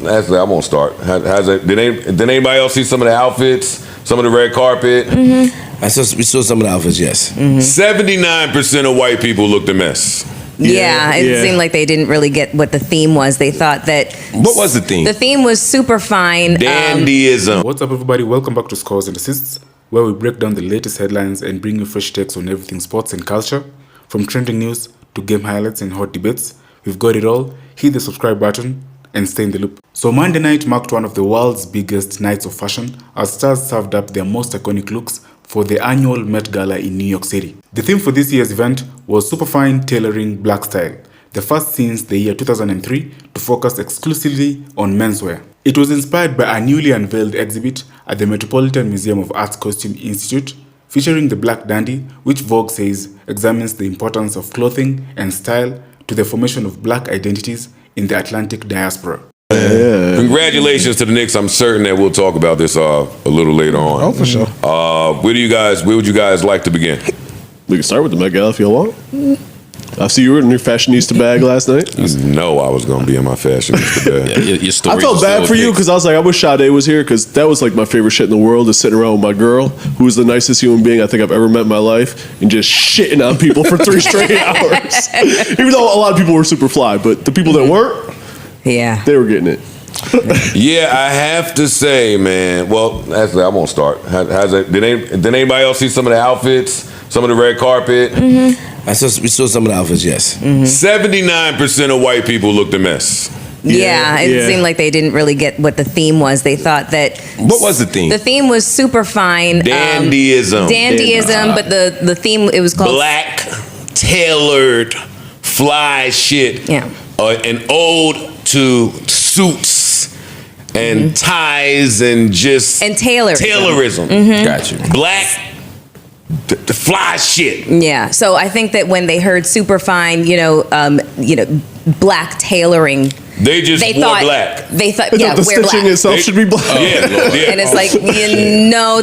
actually, I won't start. Did anybody else see some of the outfits? Some of the red carpet? We saw some of the outfits, yes. 79% of white people looked a mess. Yeah, it seemed like they didn't really get what the theme was. They thought that... What was the theme? The theme was super fine. Dandyism. What's up, everybody? Welcome back to Scores and Assists, where we break down the latest headlines and bring you fresh takes on everything sports and culture. From trending news to game highlights and hot debates, we've got it all. Hit the subscribe button and stay in the loop. So Monday night marked one of the world's biggest nights of fashion as stars served up their most iconic looks for the annual Met Gala in New York City. The theme for this year's event was superfine tailoring black style, the first since the year 2003 to focus exclusively on menswear. It was inspired by a newly unveiled exhibit at the Metropolitan Museum of Art's Costume Institute, featuring the Black Dandy, which Vogue says examines the importance of clothing and style to the formation of black identities in the Atlantic diaspora. Congratulations to the Knicks. I'm certain that we'll talk about this a little later on. Oh, for sure. Where would you guys like to begin? We can start with the Met Gala if you want. I see you were in your fashionista bag last night. You know I was going to be in my fashionista bag. Your story I felt bad for you because I was like, I wish Sade was here because that was like my favorite shit in the world is sitting around with my girl, who is the nicest human being I think I've ever met in my life, and just shitting on people for 3 straight hours. Even though a lot of people were super fly, but the people that weren't, they were getting it. Yeah, I have to say, man. Well, actually, I won't start. Did anybody else see some of the outfits? Some of the red carpet? We saw some of the outfits, yes. 79% of white people looked a mess. Yeah, it seemed like they didn't really get what the theme was. They thought that... What was the theme? The theme was super fine. Dandyism. Dandyism, but the theme, it was called... Black, tailored, fly shit. Yeah. An ode to suits and ties and just... And tailorism. Got you. Black... The fly shit. Yeah. So I think that when they heard super fine, black tailoring, they wore black. They thought, the wear stitching black itself should be black. And it's like,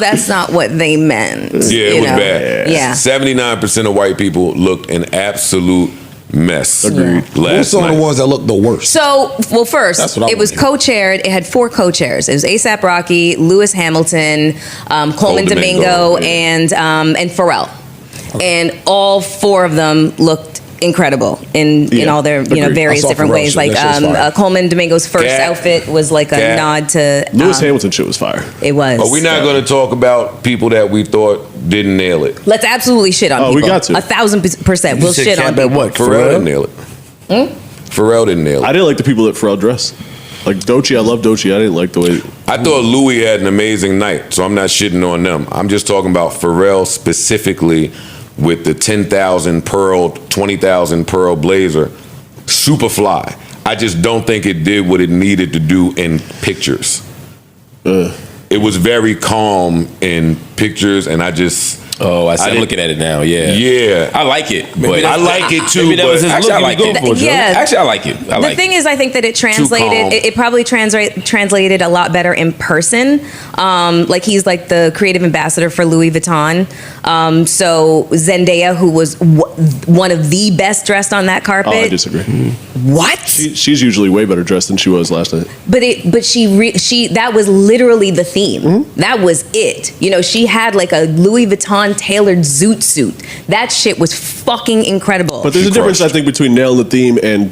that's not what they meant. Yeah, it was bad. Yeah. 79% of white people looked an absolute mess. Agreed. Last Who night. the ones that looked the worst? So, well, first, it was co-chaired. It had 4 co-chairs. It was A$AP Rocky, Lewis Hamilton, Coleman Domingo, and Pharrell. Okay. And all 4 of them looked incredible in all their various different ways. Like Coleman Domingo's first outfit was like a nod to Lewis Hamilton shit was fire. It was. But we're not going to talk about people that we thought didn't nail it. Let's absolutely shit on people. We got to. 1,000%. We'll shit on people. What? Pharrell didn't nail it. Pharrell didn't nail it. I didn't like the people that Pharrell dressed. Like Doechii, I love Doechii. I didn't like the way... I thought Louis had an amazing night, so I'm not shitting on them. I'm just talking about Pharrell specifically with the 10,000 pearl, 20,000 pearl blazer. Super fly. I just don't think it did what it needed to do in pictures. It was very calm in pictures, and I just... Oh, I'm looking at it now. Yeah, yeah, I like it. But I like it too. Maybe that was his look. I like it. Actually, I like it. The thing is, I think that it translated. It probably translated a lot better in person. Like he's like the creative ambassador for Louis Vuitton. So Zendaya, who was one of the best dressed on that carpet. Oh, I disagree. What? She's usually way better dressed than she was last night. But she that was literally the theme. That was it. She had like a Louis Vuitton tailored zoot suit. That shit was fucking incredible. But there's a difference, I think, between nailing the theme and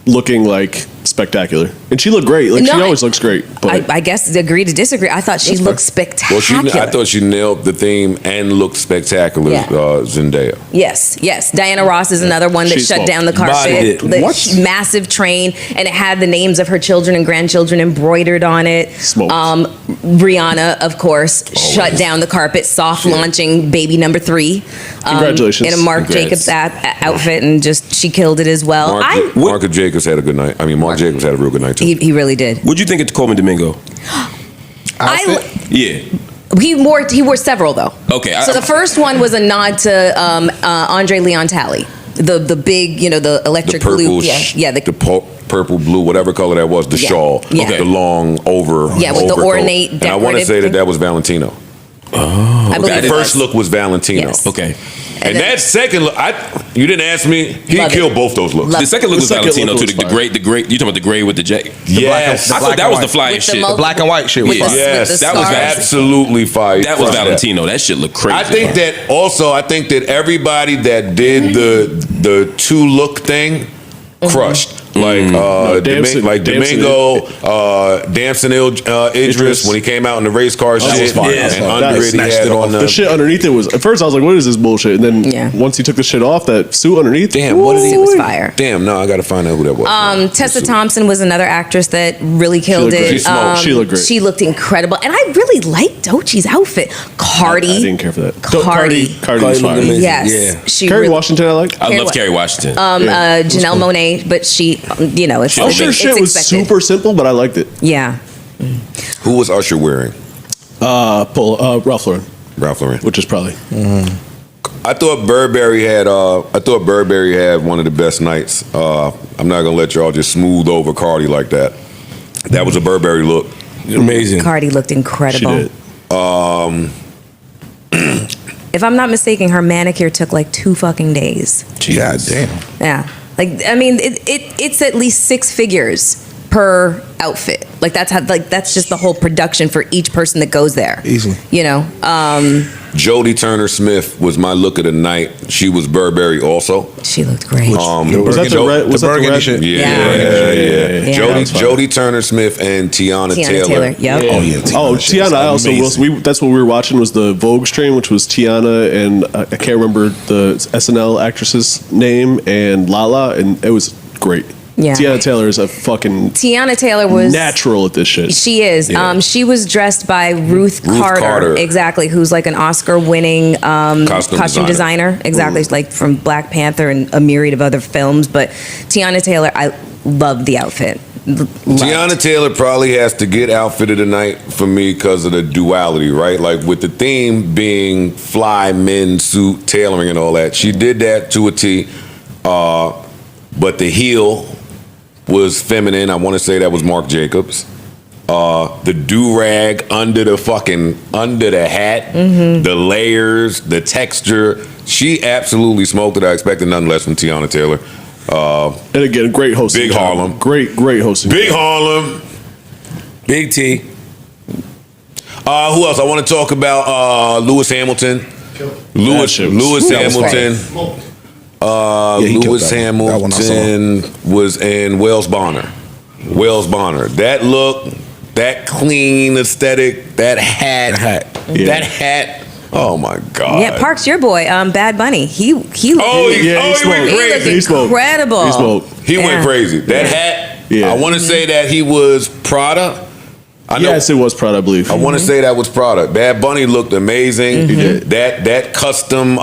looking like spectacular. And she looked great. Like she always looks great. But I guess agree to disagree. I thought she looked spectacular. Well, I thought she nailed the theme and looked spectacular. Zendaya. Yes. Diana Ross is another one that shut down the carpet. The massive train, and it had the names of her children and grandchildren embroidered on it. Rihanna, of course, shut down the carpet, soft launching baby number 3. Congratulations. In a Marc Jacobs outfit, and just she killed it as well. Marc Jacobs had a good night. I mean, Marc Jacobs had a real good night too. He really did. What'd you think of Coleman Domingo? He wore several though. Okay. So the first one was a nod to Andre Leon Talley, the big, the electric blue. The purple, blue, whatever color that was. The shawl. The long over. Yeah, with the ornate. And I want to say that was Valentino. Oh, I believe the first look was Valentino. Yes. Okay. And that second look, you didn't ask me. He killed both those looks. The second look was Valentino too. Was The great. You talking about the gray with the J? Yes, I thought that was the flyest shit. The black and white shit was fire. Yes, that was absolutely fire. That was Valentino. That shit looked crazy. I think that everybody that did the two look thing crushed. Domingo, Damson Idris when he came out in the race car shit, and under it he had on the shit underneath it was. At first I was like, "What is this bullshit?" And then once he took the shit off, that suit underneath, damn, what did he? It was fire. Damn, no, I got to find out who that was. Tessa Thompson was another actress that really killed it. She looked great. She looked incredible, and I really liked Doechie's outfit. Cardi, I didn't care for that. Cardi was fine. Yes, she Kerry really, Washington, I like. I love Kerry Washington. Janelle Monáe, but she, it's Usher's shit was super simple, but I liked it. Yeah. Who was Usher wearing? Ralph Lauren. Ralph Lauren, which is probably. I thought Burberry had one of the best nights. I'm not gonna let y'all just smooth over Cardi like that. That was a Burberry look. Amazing. Cardi looked incredible. She did. If I'm not mistaken, her manicure took like 2 fucking days. God damn. Yeah. Like, I mean, it's at least 6 figures per outfit. Like that's just the whole production for each person that goes there. Easily. You know. Jodie Turner-Smith was my look of the night. She was Burberry also. She looked great. Was that the burgundy shit? Yeah. Jodie Turner-Smith and Tiana Taylor. Yep. Oh yeah. Tiana. I also that's what we were watching was the Vogue stream, which was Tiana and I can't remember the SNL actress's name and Lala, and it was great. Yeah. Tiana Taylor is a fucking Tiana Taylor was natural at this shit. She is. Yeah. She was dressed by Ruth Carter. Exactly, who's like an Oscar-winning costume designer. Exactly, like from Black Panther and a myriad of other films. But Tiana Taylor, I love the outfit. Tiana Taylor probably has to get outfit of the night for me because of the duality, right? Like with the theme being fly men suit tailoring and all that. She did that to a T. But the heel was feminine. I want to say that was Marc Jacobs. The do-rag under the hat, the layers, the texture. She absolutely smoked it. I expected nothing less from Tiana Taylor. And again, great hosting. Big Harlem. Great hosting. Big Harlem. Big T. Who else? I want to talk about Lewis Hamilton. Lewis Hamilton. Lewis Hamilton was in Wells Bonner. That look, that clean aesthetic, that hat. Oh my God. Yeah, Parks, your boy, Bad Bunny. He went crazy. He looked incredible. He went crazy. That hat. Yeah. I want to say that he was Prada. Yes, it was Prada, I believe. I want to say that was Prada. Bad Bunny looked amazing. That custom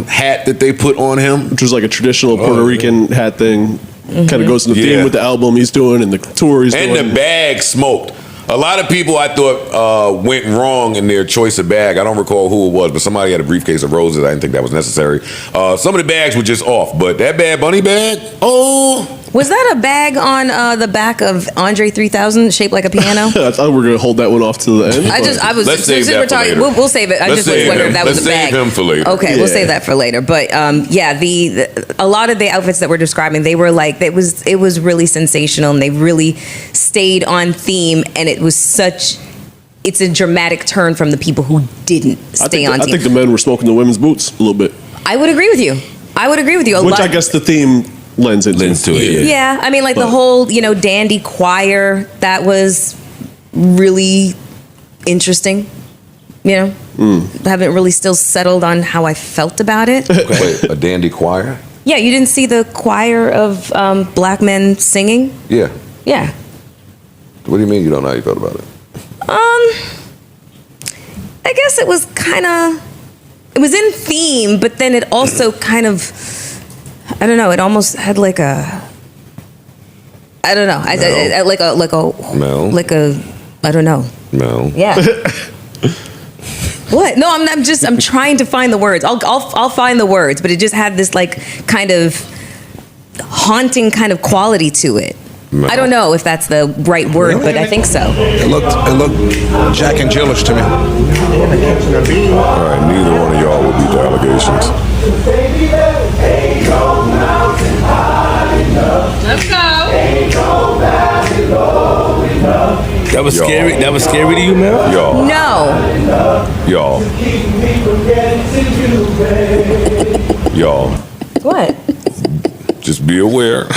hat that they put on him, which was like a traditional Puerto Rican hat thing, kind of goes in the theme with the album he's doing and the tour he's doing. And the bag smoked. A lot of people I thought went wrong in their choice of bag. I don't recall who it was, but somebody had a briefcase of roses. I didn't think that was necessary. Some of the bags were just off, but that Bad Bunny bag, Was that a bag on the back of Andre 3000 shaped like a piano? I thought we were going to hold that one off to the end. Let's save that for later. We'll save it. I just was wondering if that was a bag. Let's save him for later. Okay, we'll save that for later. But a lot of the outfits that we're describing, they were like, it was really sensational, and they really stayed on theme, and it's a dramatic turn from the people who didn't stay on theme. I think the men were smoking the women's boots a little bit. I would agree with you. Which I guess the theme lends to it. Yeah, I mean, like the whole, dandy choir, that was really interesting. Haven't really still settled on how I felt about it. Wait, a dandy choir? Yeah, you didn't see the choir of black men singing? Yeah. Yeah. What do you mean you don't know how you felt about it? I guess it was it was in theme, but then it also kind of, I don't know, it almost had like a, I don't know, I don't know. No. Yeah. What? No, I'm trying to find the words. I'll find the words, but it just had this like kind of haunting kind of quality to it. I don't know if that's the right word, but I think so. It looked Jack and Jillish to me. All right, neither one of y'all will beat the allegations. Let's go. That was scary. That was scary to you, man. Y'all. No. Y'all. Y'all. What? Just be aware.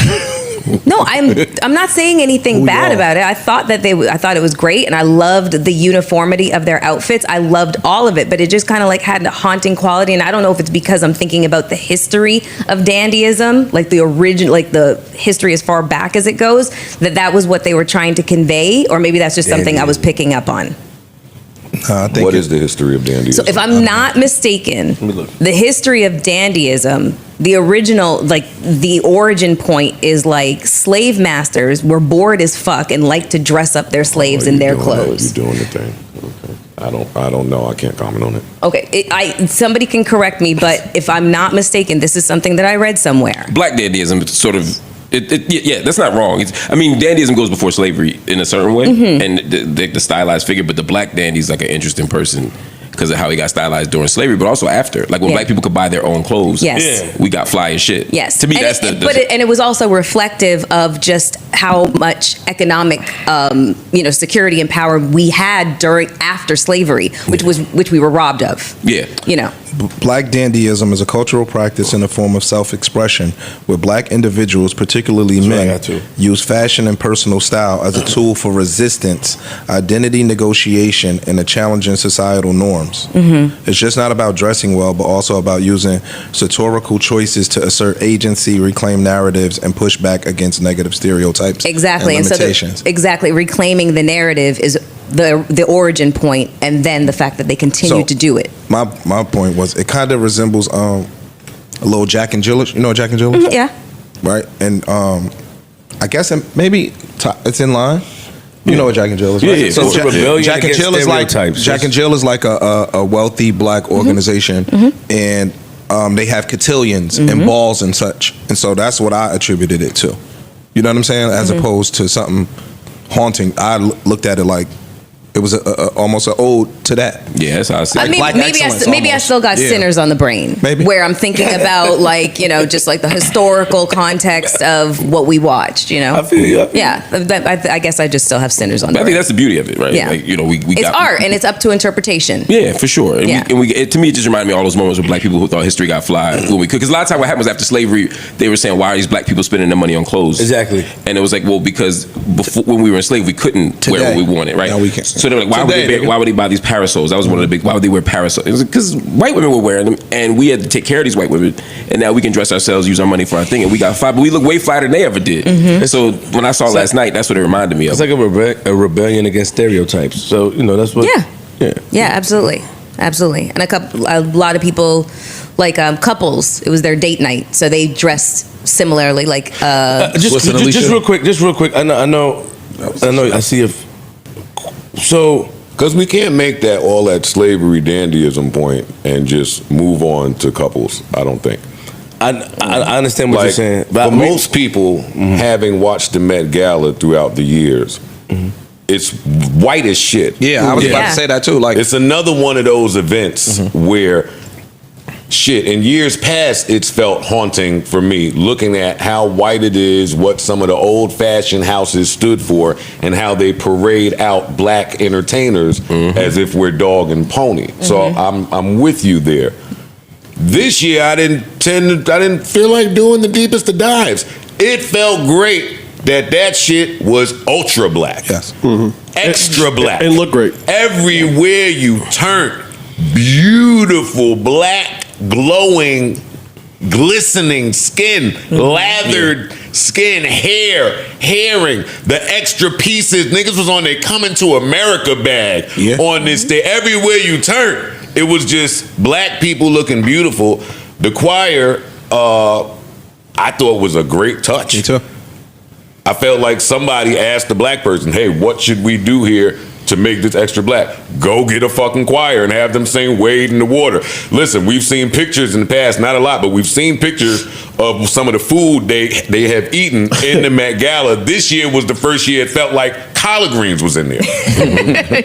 No, I'm not saying anything bad about it. I thought that I thought it was great, and I loved the uniformity of their outfits. I loved all of it, but it just kind of like had a haunting quality. And I don't know if it's because I'm thinking about the history of dandyism, like the original, like the history as far back as it goes, that was what they were trying to convey, or maybe that's just something I was picking up on. I think What is the history of dandyism? So if I'm not mistaken, the history of dandyism, the original, like the origin point is like slave masters were bored as fuck and liked to dress up their slaves in their clothes. You're doing the thing. Okay. I don't know. I can't comment on it. Okay, somebody can correct me, but if I'm not mistaken, this is something that I read somewhere. Black dandyism is sort of. Yeah, that's not wrong. I mean, dandyism goes before slavery in a certain way, and the stylized figure. But the black dandy is like an interesting person because of how he got stylized during slavery, but also after. Like when black people could buy their own clothes. Yes. We got fly as shit. Yes. To me, and that's it was also reflective of just how much economic, security and power we had after slavery, which we were robbed of. Yeah. You know. Black dandyism is a cultural practice in the form of self-expression where black individuals, particularly men, use fashion and personal style as a tool for resistance, identity negotiation, and a challenging societal norms. It's just not about dressing well, but also about using satirical choices to assert agency, reclaim narratives, and push back against negative stereotypes Exactly. and And so limitations. reclaiming the narrative is the origin point, and then the fact that they continue to do it. My point was it kind of resembles a little Jack and Jillish. You know Jack and Jillish? Yeah. Right? And I guess maybe it's in line. You know what Jack and Jill is, right? Yeah, So it's a rebellion Jack and against Jill is like stereotypes. Jack and Jill is like a wealthy black organization, and they have cotillions and balls and such, and so that's what I attributed it to. You know what I'm saying? As opposed to something haunting, I looked at it like it was almost an ode to that. Yeah, that's how I see it. I mean, black excellence maybe I almost. still got Yeah. Sinners on the brain. Maybe. Where I'm thinking about just like the historical context of what we watched, I feel you. Yeah, I guess I just still have Sinners on the But I think brain. that's the beauty of it, right? Yeah. Like, we It's got art, and it's up to interpretation. Yeah, for sure. And Yeah. to me, it just reminded me of all those moments where black people who thought history got fly when we could. Because a lot of time what happened was after slavery, they were saying, why are these black people spending their money on clothes? Exactly. And it was like, well, because before, when we were enslaved, we couldn't wear what we wanted, right? No, we can't. So they were like, why would they buy these parasols? That was one of the big, why would they wear parasols? It was because white women were wearing them, and we had to take care of these white women. And now we can dress ourselves, use our money for our thing, and we got fly, but we look way flyer than they ever did. And so when I saw last night, that's what it reminded me of. It's like a rebellion against stereotypes. So that's what. Yeah, absolutely. And a lot of people, like couples, it was their date night, so they dressed similarly. Like Just real quick. I know. I see if. So. Because we can't make all that slavery dandyism point and just move on to couples, I don't think. I understand what you're saying. For most people, having watched the Met Gala throughout the years, it's white as shit. Yeah, I was about to say that too. Like it's another one of those events where shit, in years past, it's felt haunting for me, looking at how white it is, what some of the old-fashioned houses stood for, and how they parade out black entertainers as if we're dog and pony. So I'm with you there. This year, I didn't feel like doing the deepest of dives. It felt great that shit was ultra black. Yes. Extra black. And look great. Everywhere you turn, beautiful black, glowing, glistening skin, lathered skin, herring, the extra pieces. Niggas was on their Coming to America bag on this day. Everywhere you turn, it was just black people looking beautiful. The choir, I thought was a great touch. Me too. I felt like somebody asked the black person, hey, what should we do here to make this extra black. Go get a fucking choir and have them sing Wade in the Water. Listen, we've seen pictures in the past, not a lot, but we've seen pictures of some of the food they have eaten in the Met Gala. This year was the first year it felt like collard greens was in there.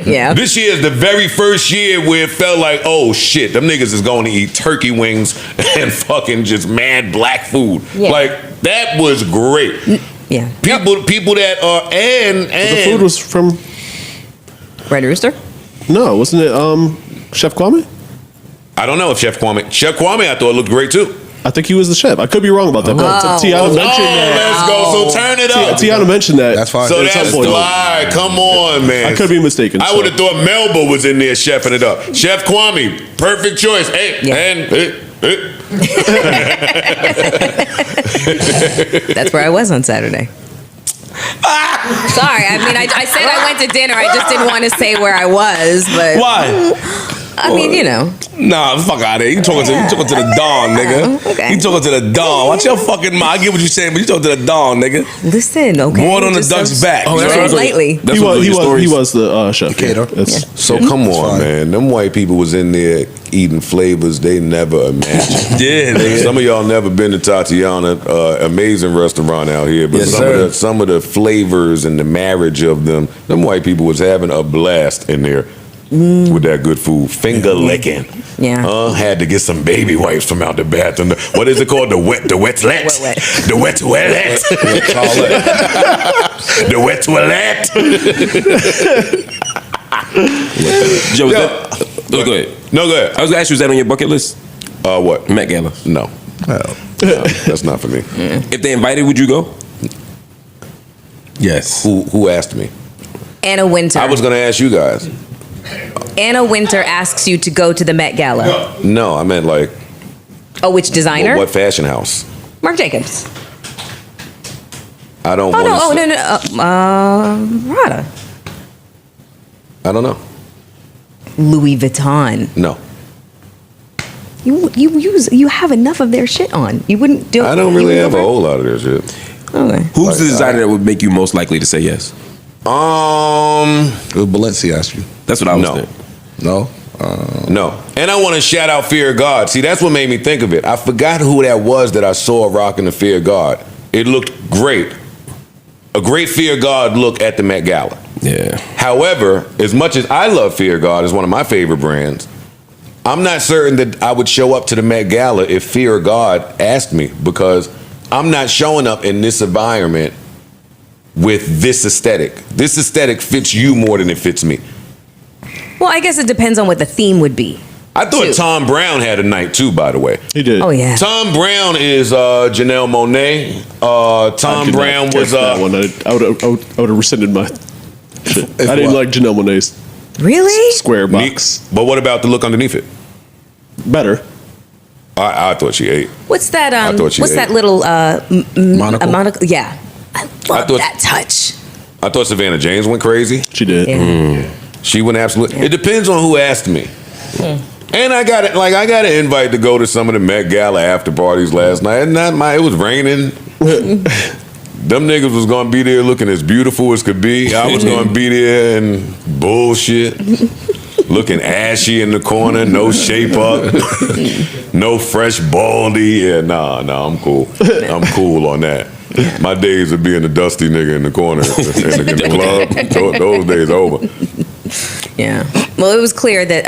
Yeah. This year is the very first year where it felt like, oh shit, them niggas is going to eat turkey wings and fucking just mad black food. Yeah. Like, that was great. Yeah. People that are, and The food was from... Red Rooster? No, wasn't it Chef Kwame? I don't know if Chef Kwame I thought looked great too. I think he was the chef. I could be wrong about that. But Tiana mentioned that. Let's go. So turn it up. Tiana mentioned that. That's fine. So at some that's point. why. Come on, man. I could be mistaken. I would have thought Melba was in there chefing it up. Chef Kwame, perfect choice. Hey, Yeah. and That's where I was on Saturday. Sorry, I mean, I said I went to dinner. I just didn't want to say where I was, but Why? I mean, you know. Nah, fuck out of here. You talking to the Dawn, nigga. Okay. You talking to the Dawn. Watch your fucking mouth. I get what you're saying, but you talking to the Dawn, nigga. Listen, okay. Board on the Just duck's back. Oh, that's tread what was lightly. That's He what was, your stories. he was the chef. Caterer. That's- so come on, man. Them white people was in there eating flavors they never imagined. Yeah, nigga. Some of y'all never been to Tiana, amazing restaurant out here, but Yes, some of the flavors and the marriage of them white people was having a blast in there with that good food. Finger licking. Yeah. Had to get some baby wipes from out the bathroom. What is it called? The wetlet. The wet toilet. The wet toilet. Joe, go ahead. No, go ahead. I was gonna ask you, is that on your bucket list? What? Met Gala. No. No, that's not for me. If they invited, would you go? Yes. Who asked me? Anna Winter. I was going to ask you guys. Anna Winter asks you to go to the Met Gala. No, I meant like. Oh, which designer? What fashion house? Marc Jacobs. I don't Oh, want no, Prada. I don't know. Louis Vuitton. No. You have enough of their shit on. You wouldn't do it. I don't really have a whole lot of their shit. Okay. Who's the designer that would make you most likely to say yes? It was Balenciaga asked you. That's what I was No. thinking. No? No. And I want to shout out Fear of God. See, that's what made me think of it. I forgot who that was that I saw rocking the Fear of God. It looked great. A great Fear of God look at the Met Gala. Yeah. However, as much as I love Fear of God, it's one of my favorite brands, I'm not certain that I would show up to the Met Gala if Fear of God asked me, because I'm not showing up in this environment with this aesthetic. This aesthetic fits you more than it fits me. Well, I guess it depends on what the theme would be. I thought Too. Tom Brown had a night too, by the way. He did. Oh yeah. Tom Brown is Janelle Monáe. Tom Brown was that one. I would have rescinded my shit. I didn't like Janelle Monáe's Really? square box. But what about the look underneath it? Better. I thought she ate. What's that? I thought she What's ate. that little Monocle? a monocle? Yeah. I love thought- that touch. I thought Savannah James went crazy. She did. Yeah. She went absolutely. It depends on who asked me. And I got it. Like I got an invite to go to some of the Met Gala after parties last night. And it was raining. Them niggas was gonna be there looking as beautiful as could be. I was gonna be there and bullshit, looking ashy in the corner, no shape up, no fresh baldy. Yeah, nah, I'm cool. I'm cool on that. My days of being a dusty nigga in the corner in the club, those days are over. Yeah. Well, it was clear that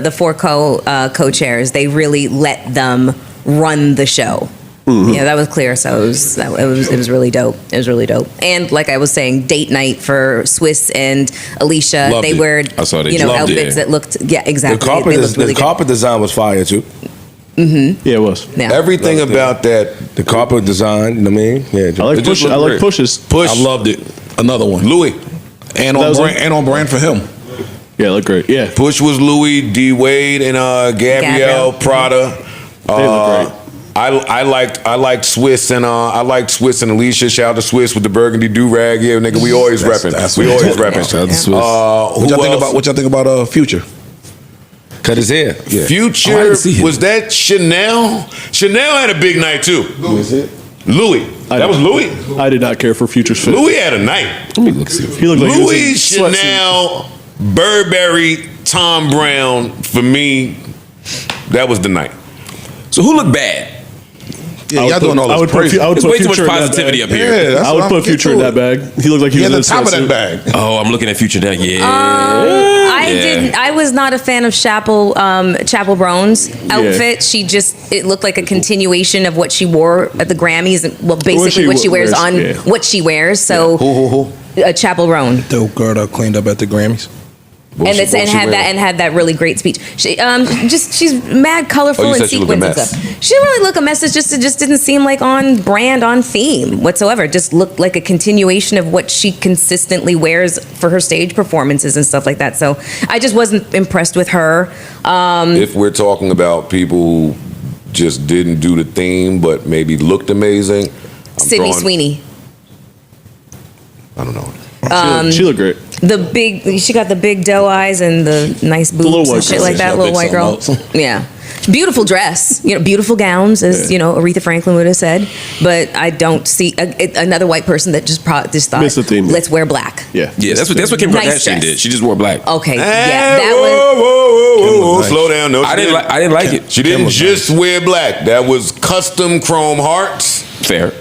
the four co-chairs, they really let them run the show. Mm-hmm. Yeah, that was clear. So it was really dope. It was really dope. And like I was saying, date night for Swiss and Alicia. Loved they it. wore I saw that. you know Loved it. outfits that looked exactly. The carpet, they looked really good. carpet design was fire too. Yeah, it was. Yeah. Everything about that. The carpet design, you know what I mean? Yeah. I like It just push. I looked like great. pushes. Push. I loved it. Another one. Louis. And That on was brand, it? and on brand for him. Yeah, it looked great. Yeah. Push was Louis, D Wade, and Gabrielle Prada. They look great. I liked Swiss and Alicia. Shout out to Swiss with the burgundy do rag. Yeah, nigga, we always repping. We always repping. Shout out to Swiss. What What y'all think about Future? Cut his hair. Yeah. Future, Oh, I didn't see him. was that Chanel? Chanel had a big night too. Louis. That was Louis. I did not care for Future's fit. Louis had a night. Let me look. See. He looked like he was in Louis sweatsuit. Chanel Burberry, Tom Brown, for me, that was the night. So who looked bad? Yeah, y'all doing all this praise. There's way too much positivity up here. Yeah, I would put Future in that bag. He looked like he was at the in top of that swimsuit. bag. Oh, I'm looking at Future now. Yeah. I was not a fan of Chapel Brown's outfit. She it looked like a continuation of what she wore at the Grammys. Well, basically what she wears on what she wears. So Who? Chapel Brown. Dope girl that cleaned up at the Grammys. Had that really great speech. She's mad colorful you and said she looked a sequins and mess. stuff. She didn't really look a mess. It just didn't seem like on brand, on theme whatsoever. It just looked like a continuation of what she consistently wears for her stage performances and stuff like that. So I just wasn't impressed with her. If we're talking about people who just didn't do the theme but maybe looked amazing, Sydney Sweeney. I don't know. She looked great. She got the big doe eyes and the nice boobs and shit like that. Little white girl. Yeah. Beautiful dress, beautiful gowns, as Aretha Franklin would have said. But I don't see another white person that just thought, Missed the theme. let's wear black. Yeah. That's what Kim Nice Kardashian dress. did. She just wore black. Okay, Hey, that whoa, nice. slow down. No, I didn't like it. She didn't just wear black. That was custom chrome hearts. Fair.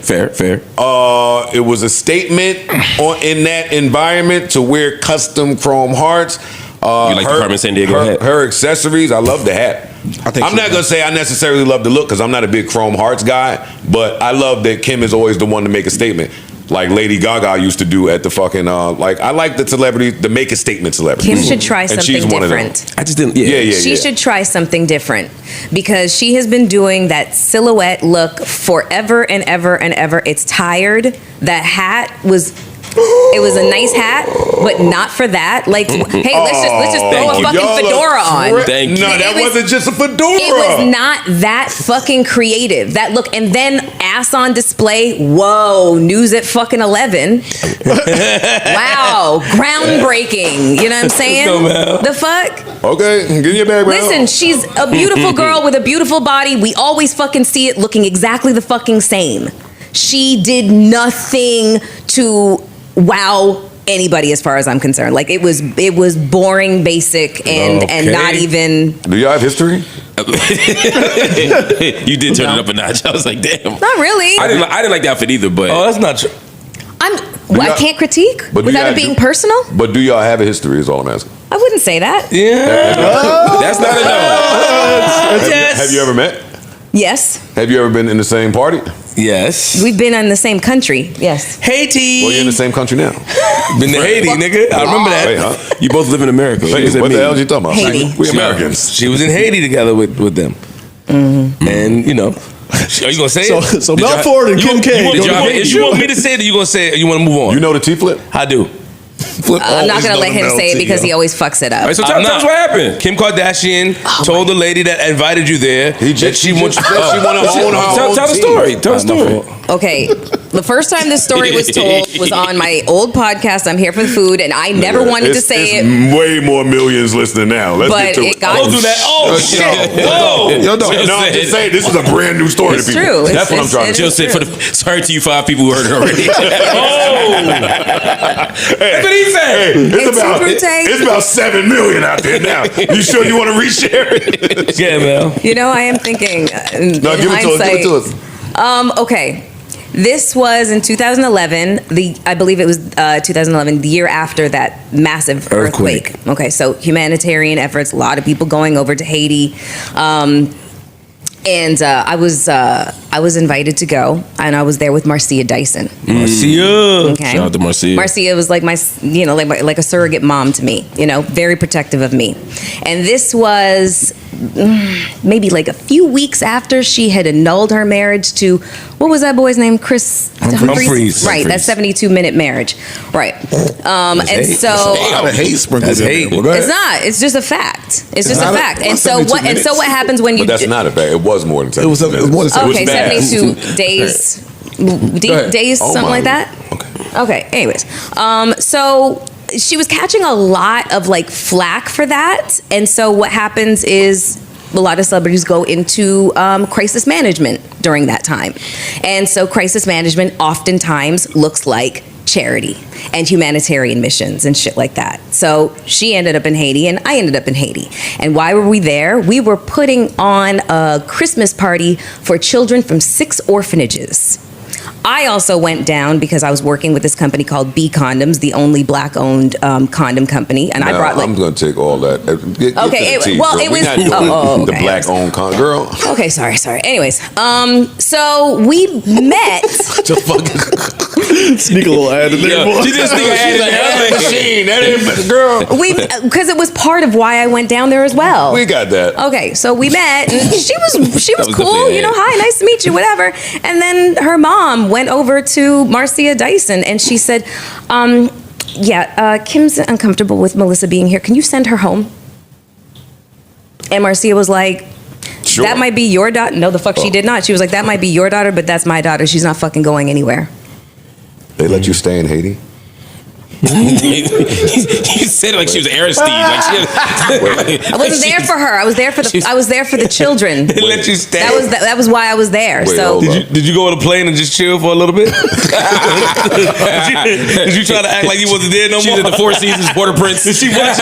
It was a statement in that environment to wear custom chrome hearts. You like the Carmen Sandiego hat? Her accessories, I love the hat. I'm not gonna say I necessarily love the look because I'm not a big chrome hearts guy, but I love that Kim is always the one to make a statement. Like Lady Gaga used to do at the fucking I like the celebrity, the make a statement celebrity. Kim should try something she's one of them. different. I just didn't. She should try something different because she has been doing that silhouette look forever and ever and ever. It's tired. That hat was. It was a nice hat, but not for that. Like, hey, let's just throw a fucking fedora on. Thank you. No, that wasn't just a fedora. It was not that fucking creative. That look, and then ass on display. Whoa, news at fucking 11. Wow, groundbreaking. You know what I'm saying? The fuck? Okay, give me your bag, bro. Listen, she's a beautiful girl with a beautiful body. We always fucking see it looking exactly the fucking same. She did nothing to wow anybody as far as I'm concerned. Like it was boring, basic, and not even. Do y'all have history? You did turn it up a notch. I was like, damn. Not really. I didn't like the outfit either, but that's not true. I can't critique without it being personal. But do y'all have a history? Is all I'm asking. I wouldn't say that. that's not enough. Have you ever met? Yes. Have you ever been in the same party? Yes. We've been in the same country. Yes. Haiti. Well, you're in the same country now. Been to Haiti, nigga. I remember that. Wait, huh? You both live in America. Wait, what the hell are you talking about? Haiti. We Americans. She was in Haiti together with them. Mm-hmm. And, you know. Are you going to say it? So Mel Ford and Kim K. You want me to say it or you going to say it? You want to move on? You know the T-flip? I do. I'm not going to let him say it because he always fucks it up. All right, so tell us what happened. Kim Kardashian told the lady that invited you there that she wants she wanna own her own Tell the team. story. Tell the story. Okay, the first time this story was told was on my old podcast, I'm Here for the Food, and I never wanted to say it's it. way more millions listening now. Let's But get to it it. got- Don't do that. Oh, shit. Whoa. No, I'm just saying, this is a brand new story It's to people. true. That's what I'm trying to Jill say. said, sorry to you 5 people who heard it already. That's what he said. It's about 7 million out there now. You sure you want to reshare it? Yeah, man. You know, I am thinking. No, give it to us. Okay. This was in 2011. I believe it was 2011, the year after that massive earthquake. Okay, so humanitarian efforts, a lot of people going over to Haiti. And I was invited to go, and I was there with Marcia Dyson. Marcia. Okay. Shout out to Marcia. Marcia was like like a surrogate mom to me, very protective of me. And this was maybe like a few weeks after she had annulled her marriage to, what was that boy's name? Chris Humphries. Right, that 72-minute marriage. Right. And so hate sprinkled. That's hate. it's not. It's just a fact. It's just a fact. And so 72 what? And so what happens when you? But that's not a fact. It was more than 7 It was more than 7 Okay, bad. 72 days. Days, Oh, something my. like that. Okay. Anyways, so she was catching a lot of flack for that, and so what happens is a lot of celebrities go into crisis management during that time, and so crisis management oftentimes looks like charity and humanitarian missions and shit like that. So she ended up in Haiti and I ended up in Haiti. And why were we there? We were putting on a Christmas party for children from 6 orphanages. I also went down because I was working with this company called B Condoms, the only black-owned condom company, and I brought like. I'm going to take all that. Get Okay, to the tea, well, girl. it We was- not doing oh, the okay. black-owned girl. Okay, sorry. Anyways, so we met. Sneak a little ad in there. boy. She just think I had That machine. That ain't girl. Because it was part of why I went down there as well. We got that. Okay, so we met, and she was was cool, definitely you know. an ad. Hi, nice to meet you, whatever. And then her mom went over to Marcia Dyson, and she said, Kim's uncomfortable with Melissa being here. Can you send her home? And Marcia was like, Sure. that might be your daughter. No, the fuck she did not. She was like, that might be your daughter, but that's my daughter. She's not fucking going anywhere. They let you stay in Haiti? You said it like she was Aristide. Like she had, I wasn't there for her. I was there for the children. They let you stay. That was why I was there. Wait, So hold on. Did you go on a plane and just chill for a little bit? Did you try to act like you wasn't there no She's more? at the Four Seasons, Port-au-Prince. Did she watch?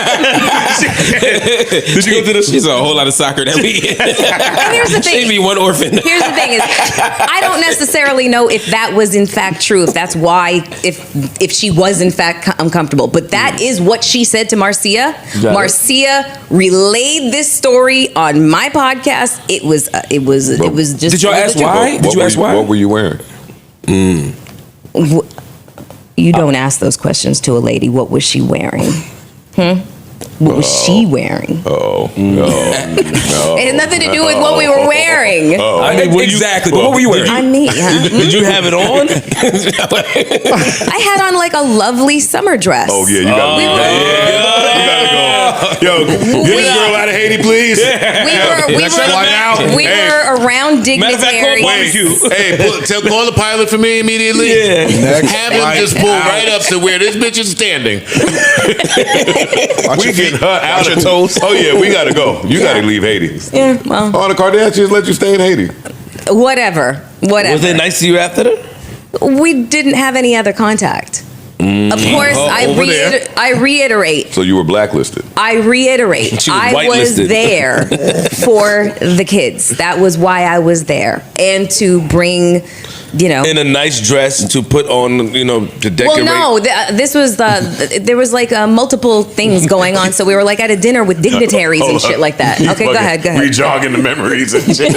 Did you go to the? She's a whole lot of soccer that weekend. And here's the thing. She be one orphan. Here's the thing is, I don't necessarily know if that was in fact true, if that's why, if she was in fact uncomfortable. But that is what she said to Marcia. Got it. Marcia relayed this story on my podcast. It was just. Did y'all ask why? Did you ask why? What were you wearing? You don't ask those questions to a lady. What was she wearing? What was she wearing? No. It had nothing to do with what we were wearing. I mean, exactly. But what were you wearing? I'm me. Huh? Did you have it on? I had on like a lovely summer dress. Oh, yeah, you got to Yo, get this girl out of Haiti, please. We were around dignitary. Hey, call the pilot for me immediately. Yeah. Have him just pull right up to where this bitch is standing. We getting her out of toes. Oh yeah, we gotta go. You gotta leave Haiti. Yeah, well, All the Kardashians let you stay in Haiti. whatever. Was they nice to you after that? We didn't have any other contact. Of course, I reiterate. So you were blacklisted. I reiterate. She was I was whitelisted. there for the kids. That was why I was there, and to bring, In a nice dress to put on, to decorate. Well, no, this was there was like multiple things going on, so we were like at a dinner with dignitaries and shit like that. Okay, go ahead. We jogging the memories and shit.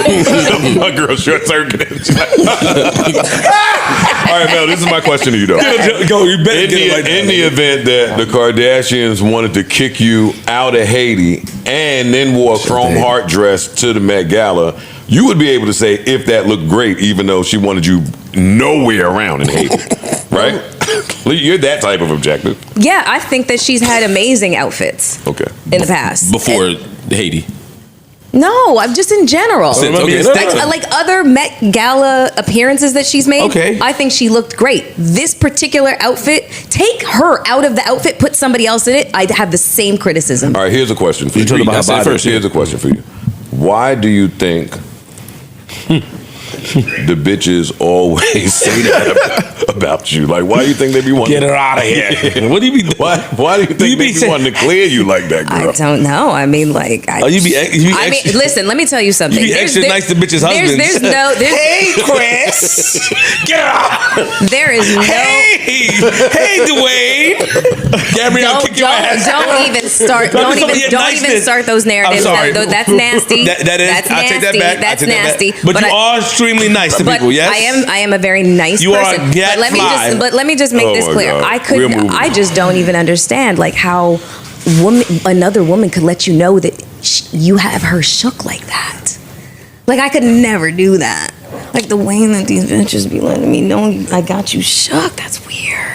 My girl short circuit. All right, Mel, this is my question to you though. Go, you better get it like that. In the event that the Kardashians wanted to kick you out of Haiti and then wore a chrome heart dress to the Met Gala, you would be able to say if that looked great, even though she wanted you nowhere around in Haiti, right? You're that type of objective. Yeah, I think that she's had amazing outfits. Okay. In the past. Before Haiti. No, I'm just in general. Okay, Like other Met Gala appearances that she's made, Okay. I think she looked great. This particular outfit, take her out of the outfit, put somebody else in it, I'd have the same criticism. All right, here's a question for you. talking about her body. Here's a question for you. Why do you think the bitches always say that about you? Like, why do you think they be wanting Get her out of here. What do you be? Why do you think they be wanting to clear you like that, girl? I don't know. I mean, like, You be I mean, listen. Let me tell you something. You be extra nice to bitches' husbands. Hey, Chris, get out. There is no. Hey, Dwayne. Gabrielle, kick your ass. Don't even start. Don't Don't be even niceness. start those narratives. I'm sorry. That's nasty. That is. That's I take that nasty. back. I That's take that back. nasty. But you are extremely nice to But people. Yes, I am a very nice You are person. a get fly. But let me just make Oh this my clear. God. I We're could. moving I on. just don't even understand like how another woman could let you know that you have her shook like that. Like I could never do that. Like the way that these bitches be letting me know I got you shook. That's weird.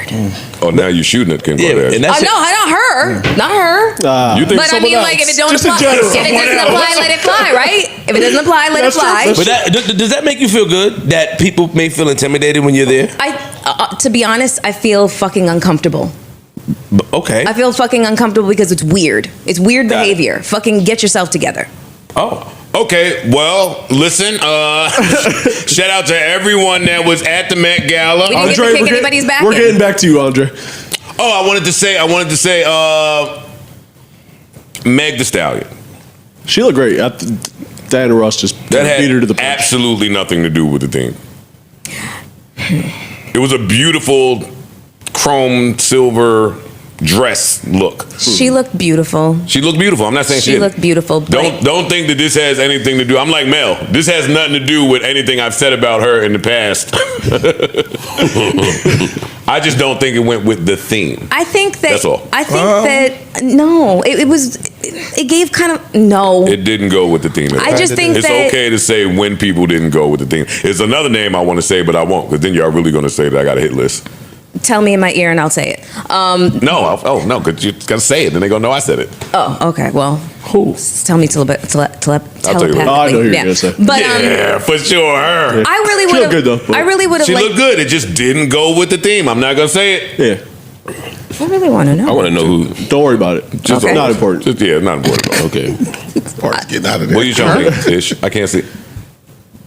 Oh, now you're shooting at Kim Yeah, Kardashian. and that's No, not her. Not her. You think But I mean, like, if it don't Just in apply, general. if it doesn't apply, let it fly, right? If it doesn't apply, let it fly. But does that make you feel good that people may feel intimidated when you're there? To be honest, I feel fucking uncomfortable. Okay. I feel fucking uncomfortable because it's weird. It's weird Got it. behavior. Fucking get yourself together. Oh. Okay, well, listen. Shout out to everyone that was at the Met Gala. We didn't get to kick anybody's back. We're getting back to you, Andre. Oh, I wanted to say, Meg the Stallion. She looked great. Diana Ross just That had beat her to the punch. absolutely nothing to do with the theme. It was a beautiful chrome silver dress look. She looked beautiful. She looked beautiful. I'm not saying She looked beautiful. But Don't think that this has anything to do. I'm like Mel. This has nothing to do with anything I've said about her in the past. I just don't think it went with the theme. I think that. That's all. I think that no. It was. It gave kind of no. It didn't go with the theme. I just think it's that okay to say when people didn't go with the theme. It's another name I want to say, but I won't, because then y'all really going to say that I got a hit list. Tell me in my ear and I'll say it. No, because you got to say it, then they going to know I said it. Oh, okay. Well, tell me telepathically. I'll tell you later. Oh, I know who you're gonna say. But Yeah, for sure. Her. I really She would looked good, though. have. I really would have. She looked good. It just didn't go with the theme. I'm not going to say it. Yeah. I really want to know. I want to know who. Don't worry about it. Just Okay. Not important. Just, yeah, not important. Okay. Part's getting out of there. What are you trying to think, Ish? I can't see.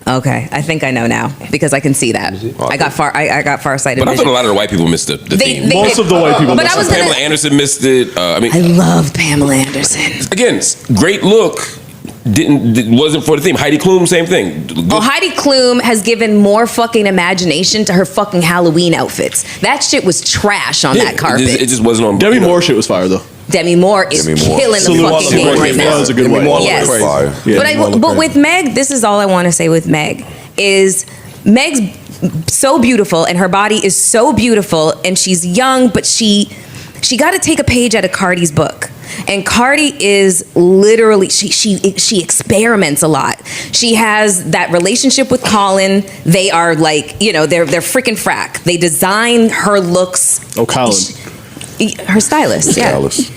Okay, I think I know now because I can see that. I got farsighted. But I vision. thought a lot of the white people missed the theme. Most did. of the white people But missed I was it. Pamela gonna. Anderson missed it. I mean, I loved Pamela Anderson. again, great look. Wasn't for the theme. Heidi Klum, same thing. Oh, Heidi Klum has given more fucking imagination to her fucking Halloween outfits. That shit was trash on that carpet. It just wasn't on. Demi Moore shit was fire though. Demi Moore is Demi Moore. killing the Salute fucking to game her. right That now. was a good one. Yes. Fire. Yeah. But with Meg, this is all I want to say with Meg is Meg's so beautiful and her body is so beautiful and she's young, but she got to take a page out of Cardi's book. And Cardi is literally she experiments a lot. She has that relationship with Colin. They are like, they're freaking frack. They design her looks. Oh, Colin. Her stylist, yeah. Alice.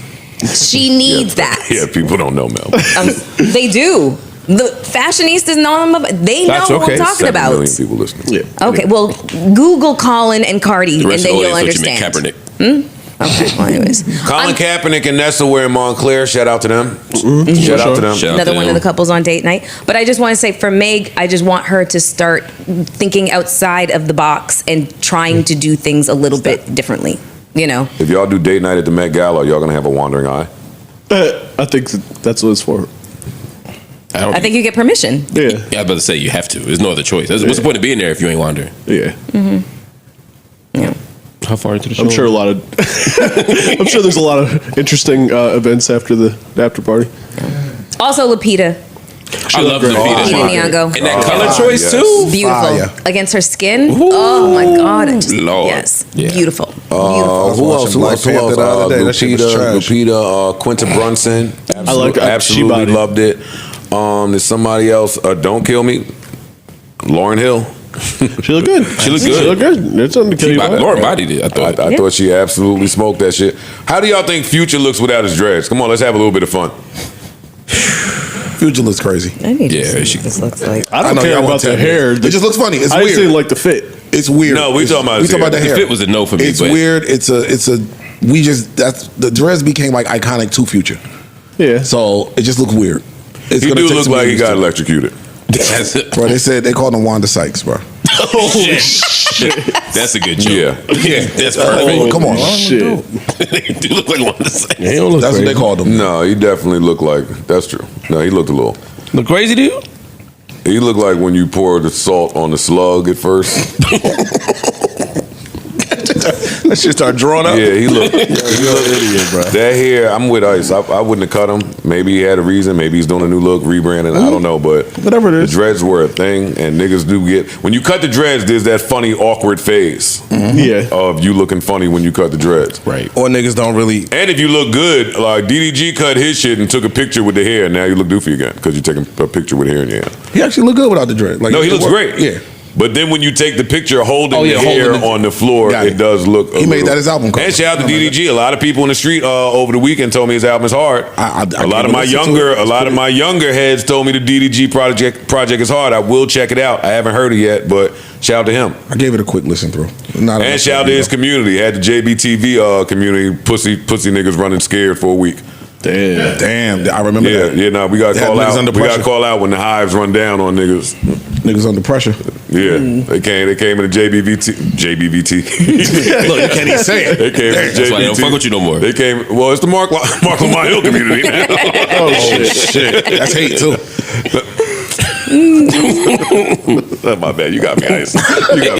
She needs that. Yeah, people don't know Mel. They do. The fashionistas know them. They know what I'm talking 7 about. million people listening. Yeah. Okay, well, Google Colin and Cardi, The and rest then of the you'll audience thought you understand. meant Kaepernick. Okay, well, anyways. Colin Kaepernick and Nessa were in Montclair. Shout out to them. Shout out to them. Shout out Another to one them. of the couples on date night. But I just want to say for Meg, I just want her to start thinking outside of the box and trying to do things a little bit differently. If y'all do date night at the Met Gala, y'all gonna have a wandering eye. I think that's what it's for. I think you get permission. Yeah. Yeah, I was about to say you have to. There's no other choice. What's the point of being there if you ain't wandering? Yeah. Yeah. How far into the show? I'm sure I'm sure there's a lot of interesting events after the after party. Also, Lupita. I love great. Lupita. Lupita Nyong'o. And that color choice yes. too. Beautiful. Fire. Against her skin. Oh my God. Lord. Yes. Yeah. Beautiful. Who watching else? Black Panther the other day. That shit was trash. Lupita, Quinta Brunson. I like absolutely She-Body. loved it. There's somebody else. Don't kill me. Lauren Hill. She looked good. She looked good. She looked good. There's something to kill you about. Lauren bodied it. I thought. I thought she absolutely smoked that shit. How do y'all think Future looks without his dreads? Come on, let's have a little bit of fun. Future looks crazy. I need Yeah, to see she- what this looks like. I don't know care y'all about want the 10 hair. minutes. It just looks funny. It's I just weird. didn't like the fit. It's weird. No, we talking about his the hair. hair. The fit was a no for me. It's but weird. That's the dreads became like iconic to Future. Yeah. So it just looks weird. It's He gonna do take look some like he getting got used to. electrocuted. That's it. Bro, they called him Wanda Sykes, bro. Holy shit. That's a good joke. Yeah. That's Oh, perfect. come on. Shit. They do look like one of the same. He don't look That's crazy. what they called him. No, he definitely looked like. That's true. No, he looked a little. Look crazy to you? He looked like when you pour the salt on the slug at first. That shit start drawing up. Yeah, he looked. That hair, I'm with Ice. I wouldn't have cut him. Maybe he had a reason. Maybe he's doing a new look, rebranding. I don't know, but Whatever it is. the dreads were a thing, and niggas do get when you cut the dreads. There's that funny, awkward phase Yeah. of you looking funny when you cut the dreads. Right. Or niggas don't really. And if you look good, like DDG cut his shit and took a picture with the hair, now you look doofy again because you're taking a picture with hair in your hand. He actually looked good without the dread. Like, No, he it looks worked. great. Yeah. But then when you take the picture holding Oh, yeah, the hair holding it. on the floor, Got it it. does look. He made that his album cover. And shout out to DDG. A lot of people in the street over the weekend told me his album is hard. I a lot of my younger heads told me the DDG project is hard. I will check it out. I haven't heard it yet, but shout out to him. I gave it a quick listen through. Not And enough shout out to his community. Had the JBTV community pussy niggas running scared for a week. Damn, I remember that. Yeah, no, we got to They had call niggas out. under We got to pressure. call out when the hives run down on niggas. Niggas under pressure. Yeah, they came in the JBVT. Look, you can't even say it. They came in the JBVT. That's why they don't fuck with you no more. They came. Well, it's the Mark Lamont Hill community now. Oh shit. That's hate too. My bad. You got me. You got me.